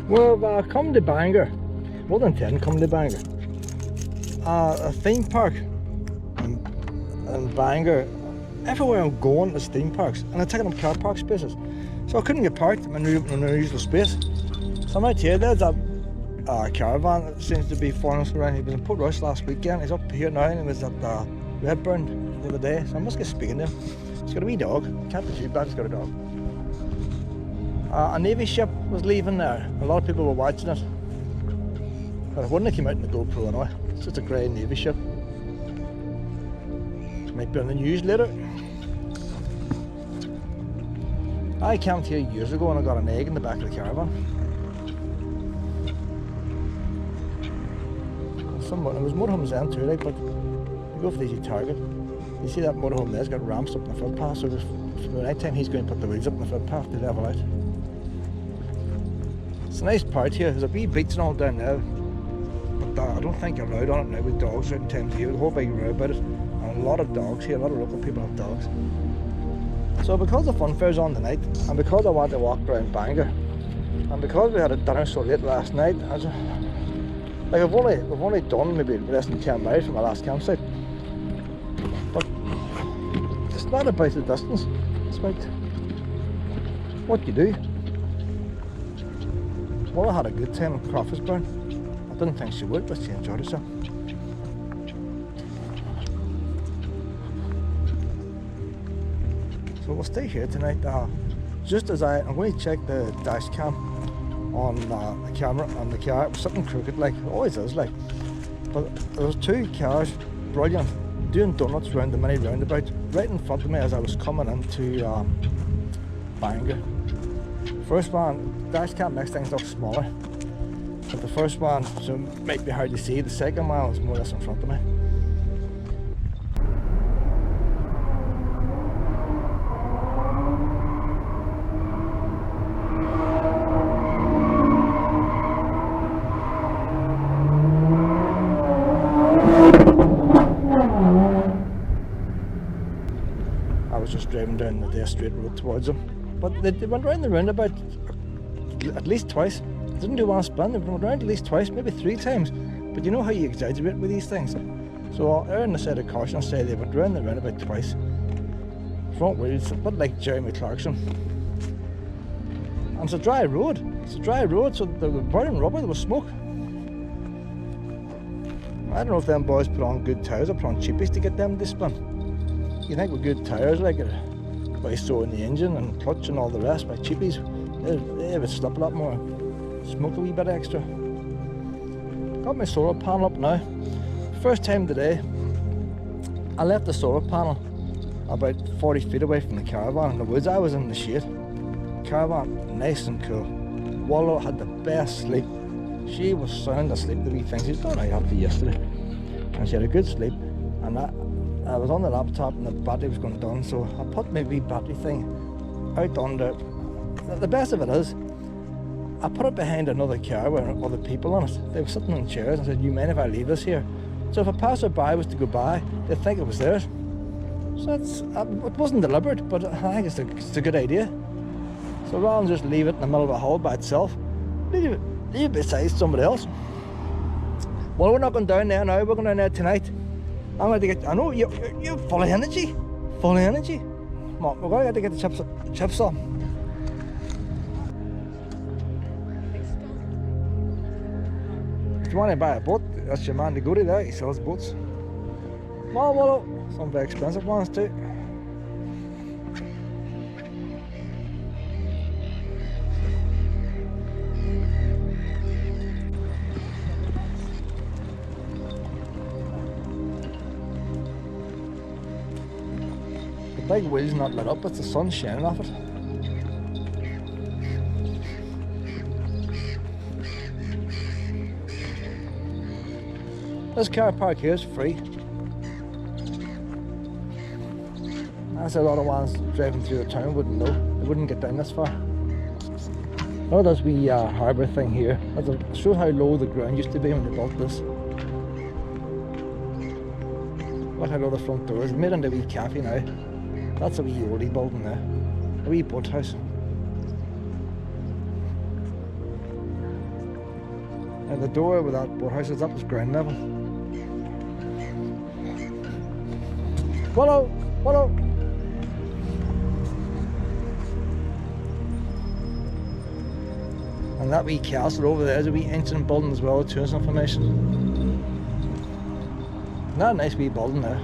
Well, come to Bangor. More than 10 come to Bangor. A theme park in Bangor. Everywhere I'm going is theme parks, and I'm taking up car park spaces. So I couldn't get parked in the usual space. So I'm out here. There's a caravan that seems to be following us around. He was in Portrush last weekend. He's up here now, and he was at Redburn the other day. So I must get speaking to him. He's got a wee dog. Can't be too bad. He's got a dog. A navy ship was leaving there. A lot of people were watching it. But it wouldn't have come out in the GoPro anyway. It's just a grey navy ship. It might be on the news later. I camped here years ago and I got an egg in the back of the caravan. There was motorhomes then too, like, but you go for the easy target. You see that motorhome there's got ramps up in the footpath, so for the night time he's going to put the wheels up in the footpath to level out. It's a nice part here. There's a wee beach and all down there, but I don't think you're allowed on it now with dogs certain times of year. The whole big row about it, and a lot of dogs here. A lot of local people have dogs. So because the fun fair's on tonight, and because I want to walk around Bangor, and because we had a dinner so late last night, we've only done maybe less than 10 miles from our last campsite. But it's not about the distance, it's about what you do. Well, I had a good time in Crawfordsburn. I didn't think she would, but she enjoyed herself. So we'll stay here tonight. Just as I'm going to check the dash cam on the camera on the car. It was something crooked, like it always is, like. But there was two cars, brilliant, doing donuts round the mini roundabout right in front of me as I was coming into Bangor. First one, dash cam makes things look smaller, but the first one, so it might be hard to see. The second one was more or less in front of me. Just driving down the straight road towards them, but they went round the roundabout at least twice. They didn't do one spin, they went round at least twice, maybe 3 times. But you know how you exaggerate with these things. So I'll err on the side of caution and say they went round the roundabout twice. Front wheels, a bit like Jeremy Clarkson. And it's a dry road. It's a dry road, so they were burning rubber, there was smoke. I don't know if them boys put on good tyres or put on cheapies to get them to spin. You think with good tyres, like by throwing the engine and clutch and all the rest, by cheapies, they would slip a lot more, smoke a wee bit extra. Got my solar panel up now. First time today, I left the solar panel about 40 feet away from the caravan in the woods. I was in the shade. Caravan, nice and cool. Wallow had the best sleep. She was sound asleep, the wee thing. She's done out after yesterday, and she had a good sleep. And I was on the laptop and the battery was going down, so I put my wee battery thing out on the best of it is, I put it behind another car with other people on it. They were sitting in chairs and I said, "You mind if I leave this here?" So if a passerby was to go by, they'd think it was theirs. So it wasn't deliberate, but I think it's a good idea. So rather than just leave it in the middle of a hall by itself, leave it beside somebody else. Well, we're not going down there now, we're going down there tonight. I'm going to get, I know you're full of energy. Full of energy. Come on, we're going to get the chips on. If you want to buy a boat, that's your man to go to there. He sells boats. Well, some very expensive ones too. The big wheel's not lit up, it's the sun shining off it. This car park here is free. That's a lot of ones driving through the town wouldn't know. They wouldn't get down this far. Oh, there's wee harbour thing here. That shows how low the ground used to be when they built this. Look how low the front door is. It's made into a wee cafe now. That's a wee oldie building there. A wee boathouse. And the door with that boathouse is up to ground level. Follow! Follow! And that wee castle over there is a wee ancient building as well, tourist information. Not a nice wee building there.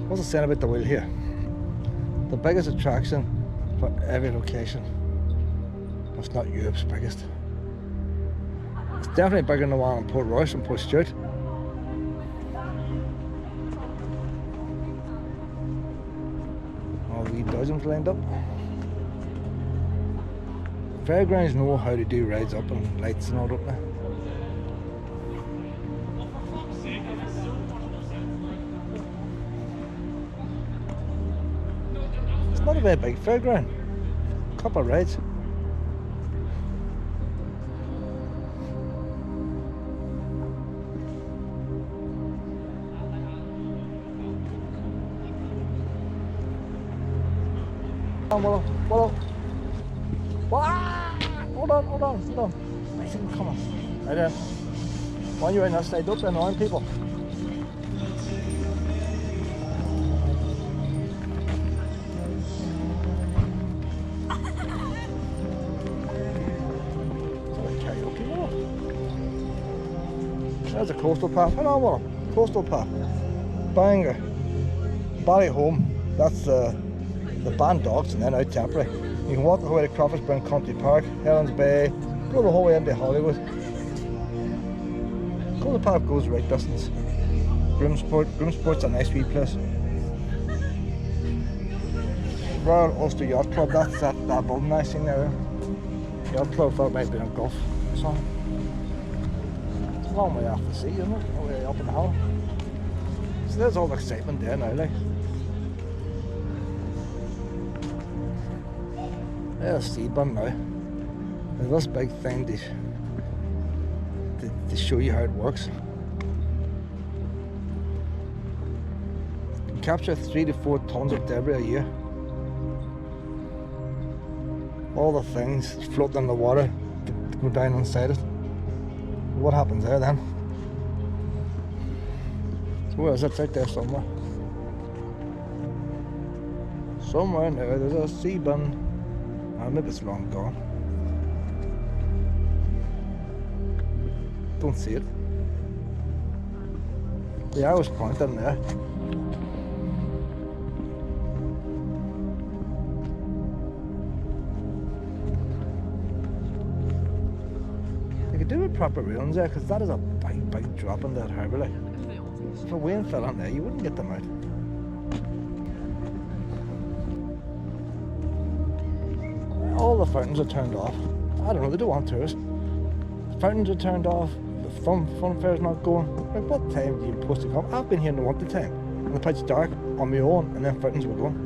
What's it saying about the wheel here? The biggest attraction for every location. It's not Europe's biggest. It's definitely bigger than the one in Port Royce and Port Stewart. All the wee dozens lined up. Fairgrounds know how to do rides up and lights and all, don't they? It's not a very big fairground. A couple of rides. Hold on. I see them coming. Right there. Why are you right now? Stay up, they're annoying people. It's like karaoke, no? There's a coastal path. Hang on, Willem. Coastal path. Bangor. Ballyholme. That's the band docks and then out temporary. You can walk the whole way to Crawford's Brown Country Park, Helen's Bay, go the whole way into Hollywood. Coastal Park goes right distance. Groomsport's a nice wee place. Royal Ulster Yacht Club, that's that building I seen there. Yacht Club thought it might be on golf or something. It's a long way off the sea, isn't it? All the way up in the hill. So there's all the excitement there now, like. There's Seaburn now. There's this big thing to show you how it works. You can capture 3 to 4 tons of debris a year. All the things floating in the water to go down inside it. What happens there then? So where is it? It's out there somewhere. Somewhere in there, there's a sea bin. Maybe it's long gone. Don't see it. Yeah, I was pointing there. They could do with proper railings there, because that is a big drop in that harbour. Like. If a whale fell on there, you wouldn't get them out. All the fountains are turned off. I don't know, they don't want tourists. The fountains are turned off, the fun fair's not going. Like, what time are you supposed to come? I've been here in the winter time, and the pitch dark on my own, and then fountains were going.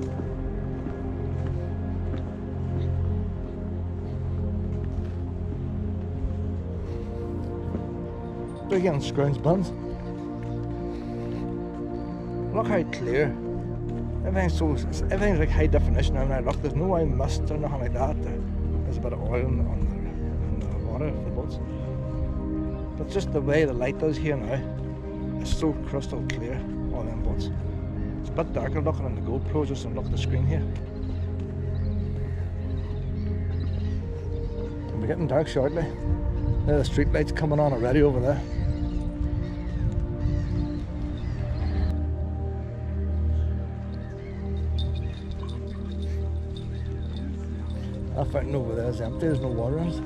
They're getting scrounge buns. Look how clear. Everything's like high definition now. Look, there's no mist or nothing like that. There's a bit of oil on the water for the boats. But just the way the light does here now, it's so crystal clear, all them boats. It's a bit darker looking on the GoPro, just and look at the screen here. And we're getting dark shortly. There's the street lights coming on already over there. That fountain over there is empty, there's no water in it.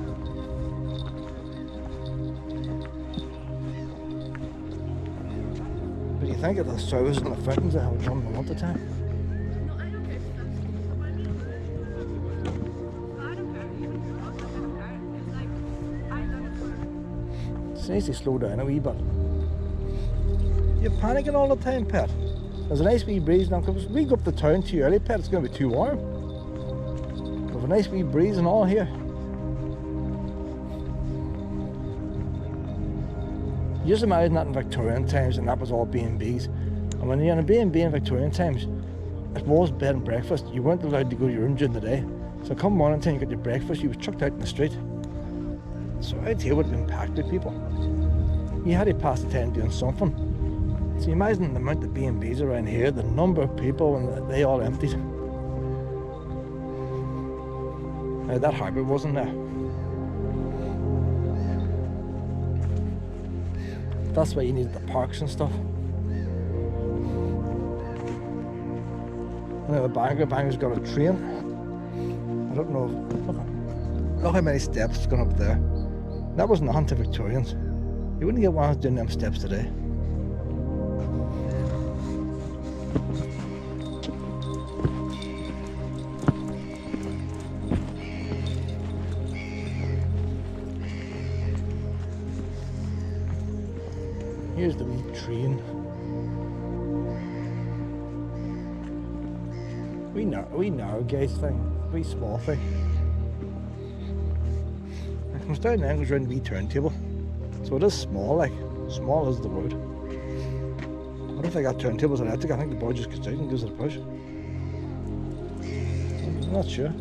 But you think of the service and the fountains that have come in the winter time? It's nice to slow down a wee bit. You're panicking all the time, pet. There's a nice wee breeze now, because we go up the town too early, pet, it's going to be too warm. A nice wee breeze and all here. Just imagine that in Victorian times, and that was all B&Bs. And when you're in a B&B in Victorian times, it was bed and breakfast. You weren't allowed to go to your room during the day. So come morning time you got your breakfast, you were chucked out in the street. So out here would have been packed with people. You had to pass the time doing something. So you imagine the amount of B&Bs around here, the number of people, and they all emptied. That harbour wasn't there. That's why you needed the parks and stuff. Now Bangor's got a train. I don't know. Look how many steps gone up there. That was nothing to Victorians. You wouldn't get one doing them steps today. Here's the wee train. Wee narrow gauge thing, wee small thing. It comes down there and goes round the wee turntable. So it is small, like, small is the word. I don't think that turntable's electric, I think the boy just gets out and gives it a push. I'm not sure.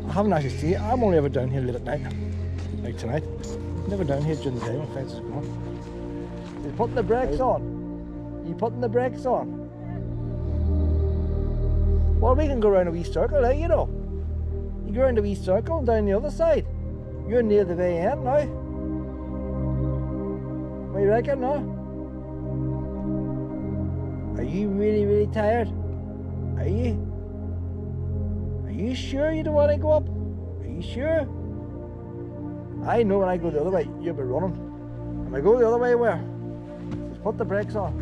I haven't actually seen it. I'm only ever down here late at night, like tonight. Never down here during the day when fence is gone. Are you putting the brakes on? Are you putting the brakes on? Well, we can go around a wee circle, you know. You go around a wee circle and down the other side. You're near the very end now. What do you reckon, no? Are you really, really tired? Are you? Are you sure you don't want to go up? Are you sure? I know when I go the other way, you'll be running. If I go the other way, where? Just put the brakes on.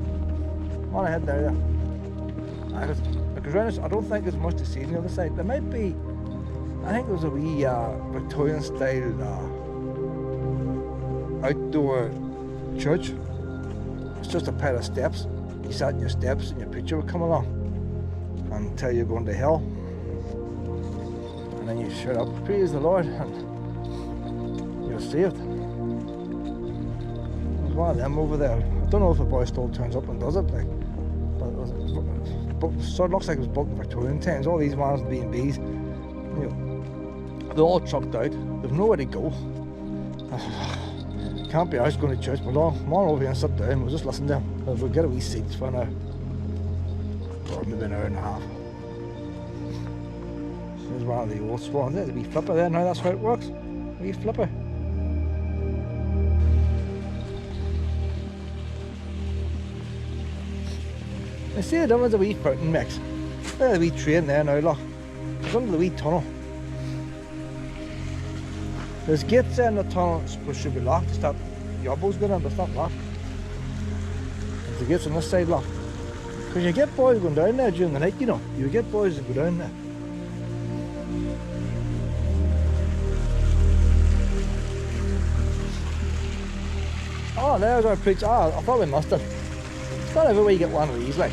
Come on ahead there. Because around us, I don't think there's much to see on the other side. There might be, I think there's a wee Victorian style outdoor church. It's just a pair of steps. You sat in your steps and your picture would come along until you're going to hell. And then you shut up, praise the Lord, and you're saved. There's one of them over there. I don't know if a boy still turns up and does it, like, but so it looks like it was built in Victorian times. All these ones, B&Bs, you know, they're all chucked out. They've nowhere to go. Can't be arsed going to church, but come on over here and sit down. We'll just listen to them. We'll get a wee seats for an hour, or maybe an hour and a half. There's one of the old swans. There's a wee flipper there. Now that's how it works. A wee flipper. I see the difference of a wee fountain mix. There's a wee train there now, look. It's under the wee tunnel. There's gates there in the tunnel which should be locked to stop yobbos going in, but it's not locked. There's the gates on this side locked. Because you get boys going down there during the night, you know. You get boys that go down there. Oh, there's our preach. Oh, I probably missed it. It's not everywhere you get one of these, like.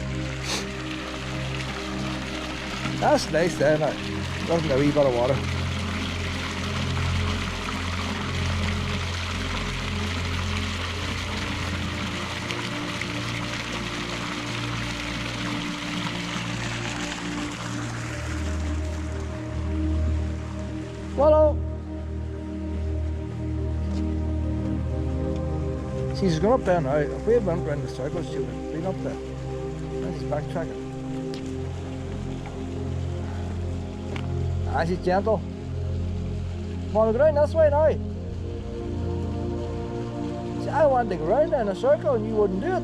That's nice there now. Doesn't a wee bit of water. Hello. See, she's going up there now. If we went round the circle, she would have been up there. Now she's backtracking. Ah, she's gentle. Come on, go round this way now. See, I wanted to go round there in a circle and you wouldn't do it.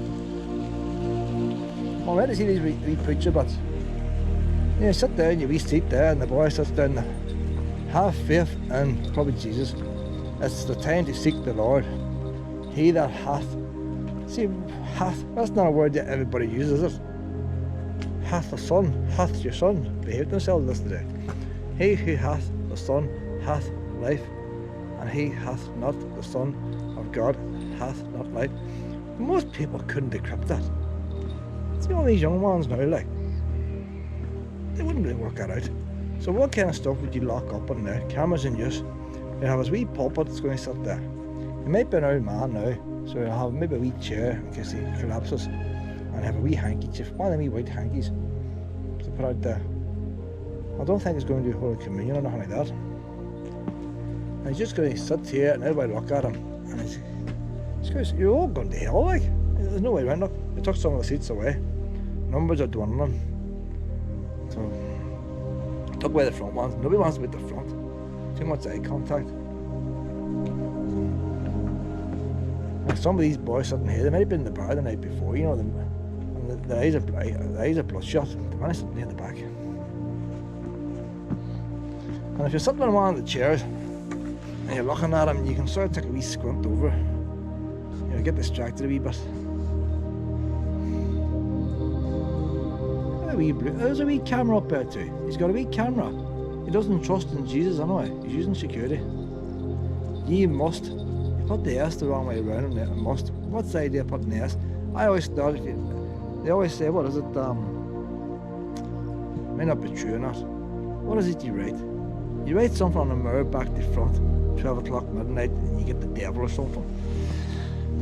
I'm ready to see these wee preacher butts. Yeah, sit down, your wee seat there, and the boy sits down there. Have faith in probably Jesus. It's the time to seek the Lord. He that hath. See, hath, that's not a word that everybody uses, is it? Hath the Son, hath your Son behaved themselves yesterday. He who hath the Son hath life, and he hath not the Son of God hath not life. Most people couldn't decrypt that. See all these young ones now, like, they wouldn't really work that out. So what kind of stuff would you lock up in there? Cameras in use. You have a wee pulpit that's going to sit there. It might be an old man now, so you'll have maybe a wee chair in case he collapses, and have a wee handkerchief, one of them wee white hankies. put out there. I don't think he's going to do Holy Communion or nothing like that. And he's just going to sit here and everybody look at him. And he's going to say, you're all going to hell, like. There's no way around it. They took some of the seats away. Numbers are dwindling. So, took away the front ones. Nobody wants to be at the front. Too much eye contact. Like some of these boys sitting here, they might have been in the bar the night before, you know, and the eyes are bloodshot. They're only sitting near the back. And if you're sitting on one of the chairs and you're looking at them, you can sort of take a wee squint over. You know, get distracted a wee bit. There's a wee camera up there too. He's got a wee camera. He doesn't trust in Jesus anyway. He's using security. Ye must. You put the S the wrong way around and must. What's the idea of putting the S? I always thought they always say, what is it? May not be true or not. What is it you write? You write something on the mirror back to front, 12 o'clock midnight, and you get the devil or something.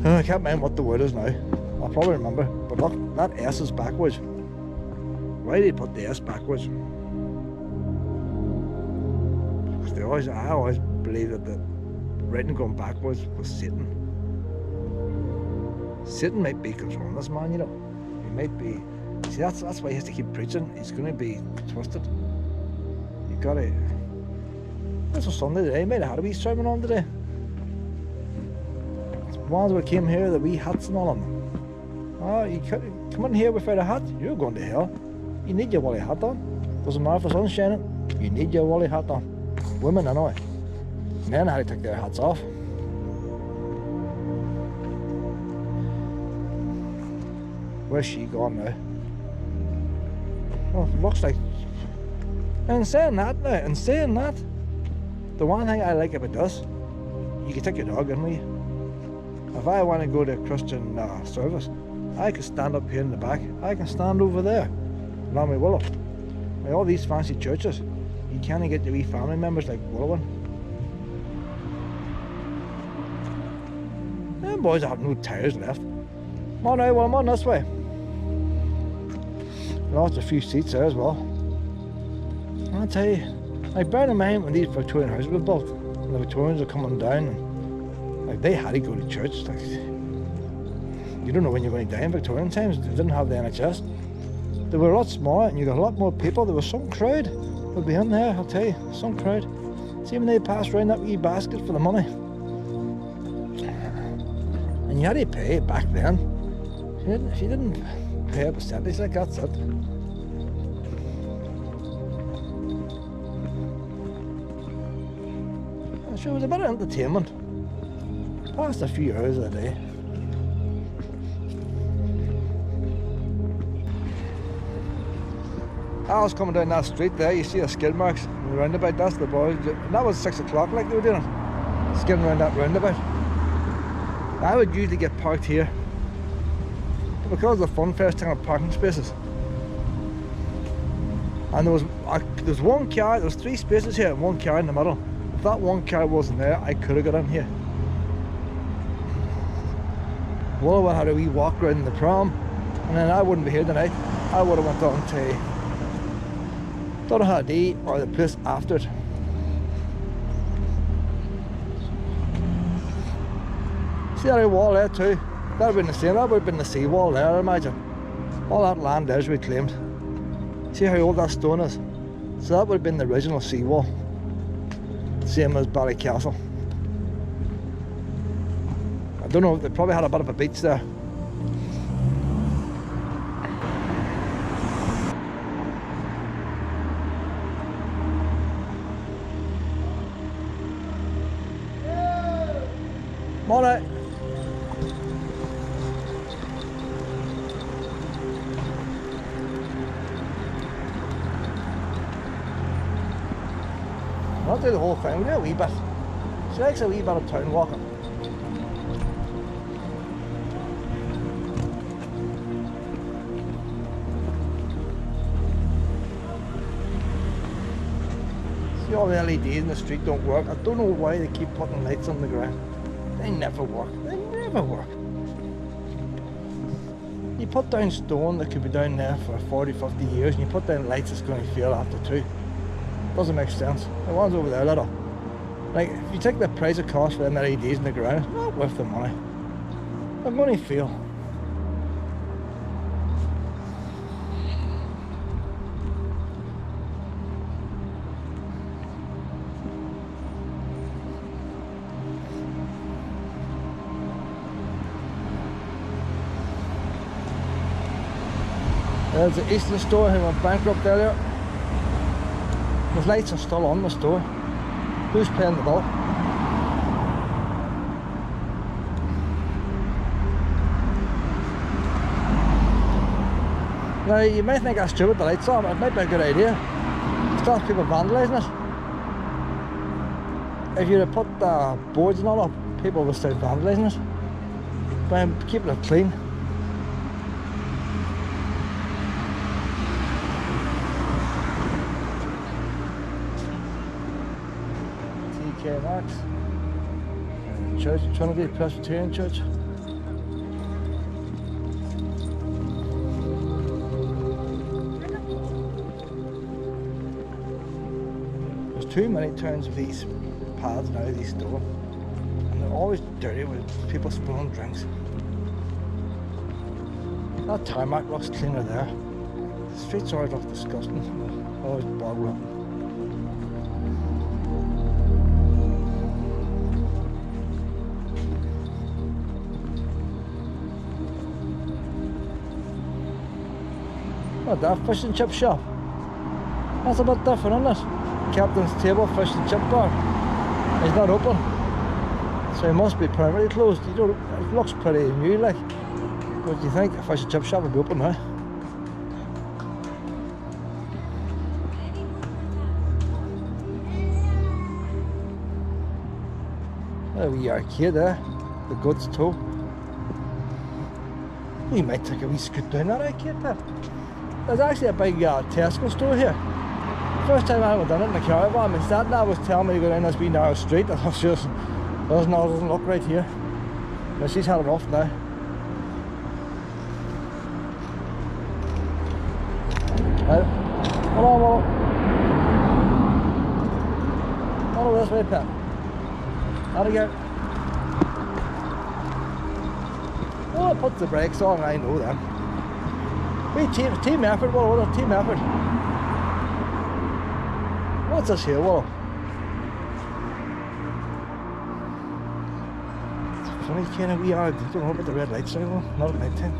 I can't remember what the word is now. I'll probably remember. But look, that S is backwards. Why did he put the S backwards? Because I always believed that the writing going backwards was Satan. Satan might be controlling this man, you know. He might be. See, that's why he has to keep preaching. He's going to be twisted. You got to. This was Sunday today. He might have had a wee sermon on today. The ones that came here, the wee hats and all of them. Oh, you come in here without a hat, you're going to hell. You need your woolly hat on. Doesn't matter if the sun's shining, you need your woolly hat on. Women anyway. Men had to take their hats off. Where's she gone now? Well, it looks like. And saying that, the one thing I like about this, you can take your dog in with you. If I want to go to a Christian service, I can stand up here in the back. I can stand over there. Along with Willow. Like all these fancy churches, you can't get your wee family members like Willow. Them boys have no tyres left. Come on now, well, I'm on this way. Lost a few seats there as well. I'll tell you, like bear in mind when these Victorian houses were built, and the Victorians are coming down, and, like they had to go to church. Like, you don't know when you're going to die in Victorian times. They didn't have the NHS. They were a lot smaller and you got a lot more people. There was some crowd would be in there, I'll tell you, some crowd. See when they passed around that wee basket for the money. And you had to pay back then. If you didn't pay a percentage, like that's it. Sure, it was a bit of entertainment. Passed a few hours a day. I was coming down that street there, you see the skid marks in the roundabout, that's the boys. And that was 6 o'clock like they were doing, skidding around that roundabout. I would usually get parked here, but because of the fun fair thing of parking spaces. And there was one car, there was 3 spaces here and 1 car in the middle. If that 1 car wasn't there, I could have got in here. Well, I had a wee walk around the prom, and then I wouldn't be here tonight. I would have went on to don't know how to eat or the place after it. See that wall there too? That would have been the same, that would have been the sea wall there, I imagine. All that land there's reclaimed. See how old that stone is? So that would have been the original sea wall. Same as Ballycastle. I don't know, they probably had a bit of a beach there. Morning. Not do the whole thing, we'll do a wee bit. She likes a wee bit of town walking. See all the LEDs in the street don't work. I don't know why they keep putting lights on the ground. They never work. They never work. You put down stone that could be down there for 40, 50 years, and you put down lights that's going to fail after 2. Doesn't make sense. The ones over there, little. Like, if you take the price of cost for them LEDs in the ground, it's not worth the money. They're going to fail. There's the Eastern store who went bankrupt earlier. The lights are still on the store. Who's paying the bill? Now you might think that's stupid, the lights on, but it might be a good idea. It stops people vandalising it. If you had put the boards and all up, people would start vandalising it. By keeping it clean. Max, Church, Trinity Presbyterian Church. There's too many turns of these paths now, these stores, and they're always dirty with people spilling drinks. That tarmac looks cleaner there. The streets always look disgusting, always bog rotten. What, that fish and chip shop? That's a bit different, isn't it? Captain's Table Fish and Chip Bar. He's not open, so he must be permanently closed. You don't, it looks pretty new, like. But do you think a fish and chip shop would be open now? There we arcade there, the Goods Toe. You might take a wee scoot down that arcade there. There's actually a big Tesco store here. First time I ever done it in the caravan, my dad now was telling me to go down this wee narrow street. I was just, doesn't look right here. But she's had it off now. Right. Hold on, Wallo. Wallo, this way, Pet. Out again. Oh, I put the brakes on, I know them. Wait, team effort, Wallo, team effort. What's this here, Wallo? It's a funny kind of wee yard. I don't know about the red lights anymore, not at night time.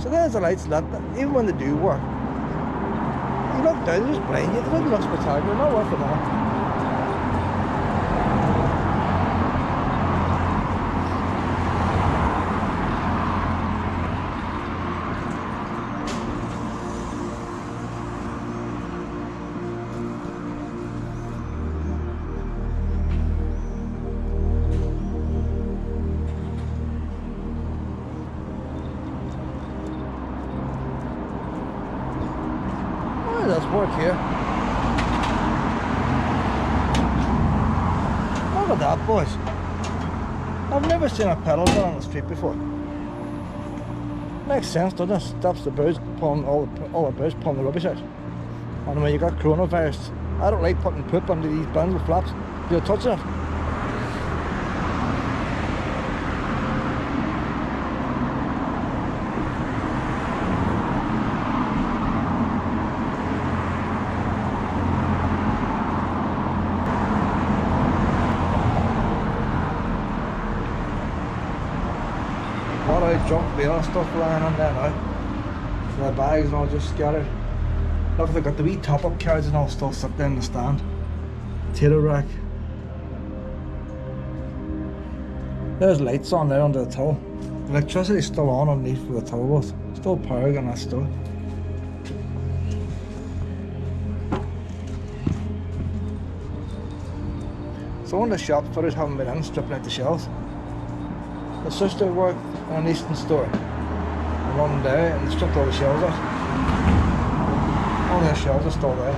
So there's the lights lit, even when they do work. You look down, they just blind you. They don't look spectacular, not worth it all. Does work here. Look at that, boys. I've never seen a pedal down on the street before. Makes sense, doesn't it? Stops the birds pulling all the birds pulling the rubbish out. And when you got coronavirus, I don't like putting poop under these bins with flaps. You're touching it. Junk mail and stuff lying on there now. So the bags and all just scattered. Look, they've got the wee top-up cards and all still stuck down the stand. Potato rack. There's lights on there under the till. The electricity's still on underneath for the till booth. Still powering on that still. So on the shop fitters haven't been in stripping out the shelves. The sister worked in an Eastern store on one day and they stripped all the shelves out. All their shelves are still there.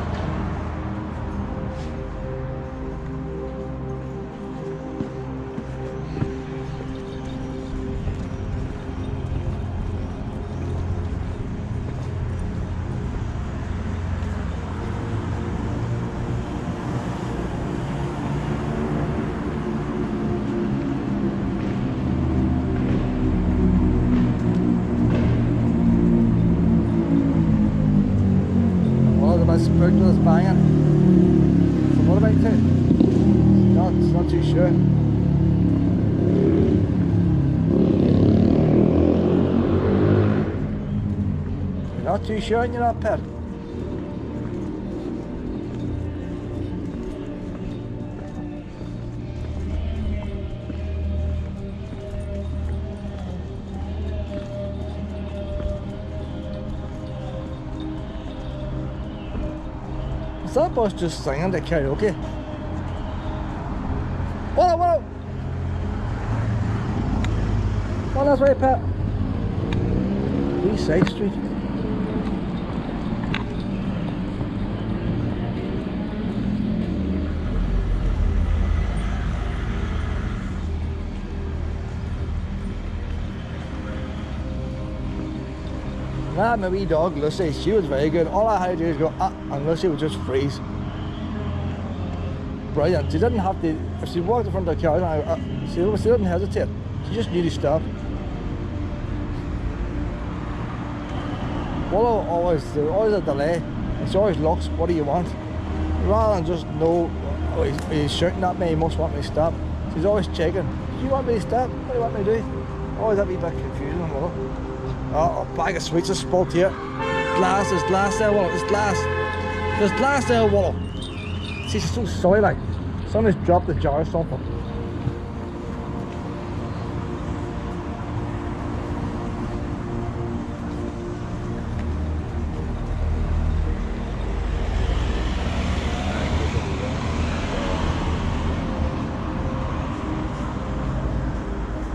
about till it's banging. So what about it? Not too sure. You're not too sure, you're not, Pat? Is that bus just singing the karaoke? Whoa! On this way, Pat. East Side Street. Nah, my wee dog Lucy, she was very good. All I had to do is go and Lucy would just freeze. Brilliant. She didn't have to, if she walked in front of the car, she didn't hesitate. She just knew to stop. Willow always a delay, and she always looks, what do you want? Rather than just know, oh, he's shouting at me, he must want me to stop. She's always checking. Do you want me to stop? What do you want me to do? Always that wee bit confusing on Willow. Oh, a bag of sweets is spoilt here. There's glass there, Willow. There's glass there, Willow. See, she's so silly, like. Somebody's dropped the jar or something.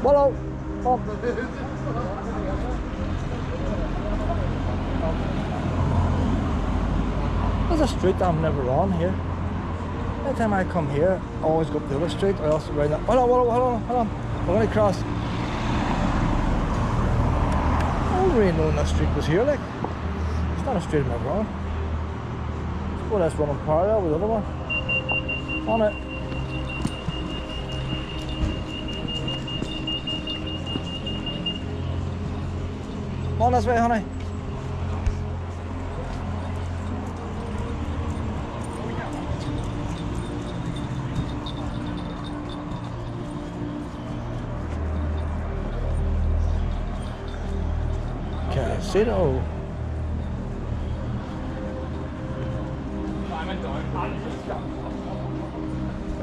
Willow! Oh. There's a street that I'm never on here. Every time I come here, I always go up the other street or else around that. Hold on. We're going to cross. I didn't really know that street was here, like. It's not a street I'm ever on. Well, that's running parallel with the other one. On it. On this way, honey. Casino. I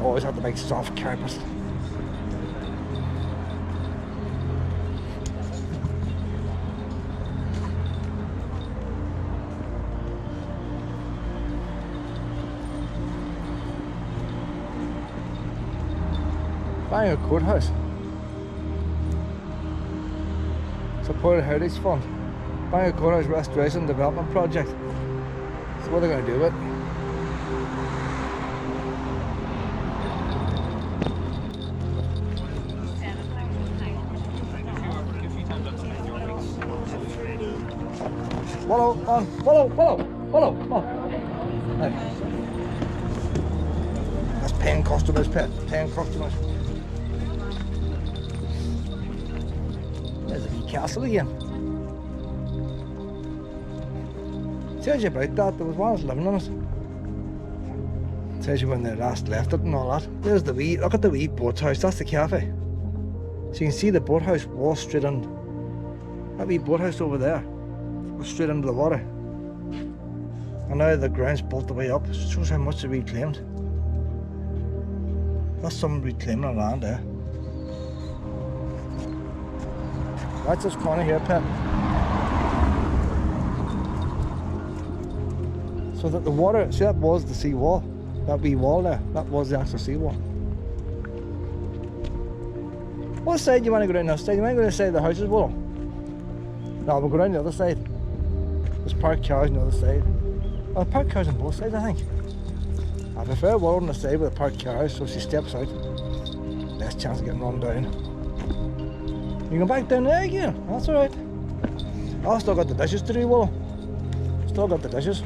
always have to make soft carpets. Bangor Courthouse. Supported Heritage Fund. Bangor Courthouse Restoration Development Project. So what are they going to do with it? Follow, on. Hey. That's paying customers, Pet. Paying customers. There's a wee castle again. Tells you about that, there was one living in it. Tells you when they last left it and all that. There's the wee, look at the wee boathouse, that's the cafe. So you can see the boathouse was straight in. That wee boathouse over there was straight into the water. And now the ground's built the way up. It shows how much they reclaimed. That's someone reclaiming the land there. That's this corner here, Pet. So that the water, see, that was the sea wall. That wee wall there, that was the actual sea wall. What side do you want to go down this side? You want to go to the side of the houses, Willow? No, we'll go down the other side. There's parked cars on the other side. Well, parked cars on both sides, I think. I prefer Willow on the side with the parked cars, so if she steps out, less chance of getting run down. You go back down there again, that's alright. I've still got the dishes to do, Willow. Still got the dishes.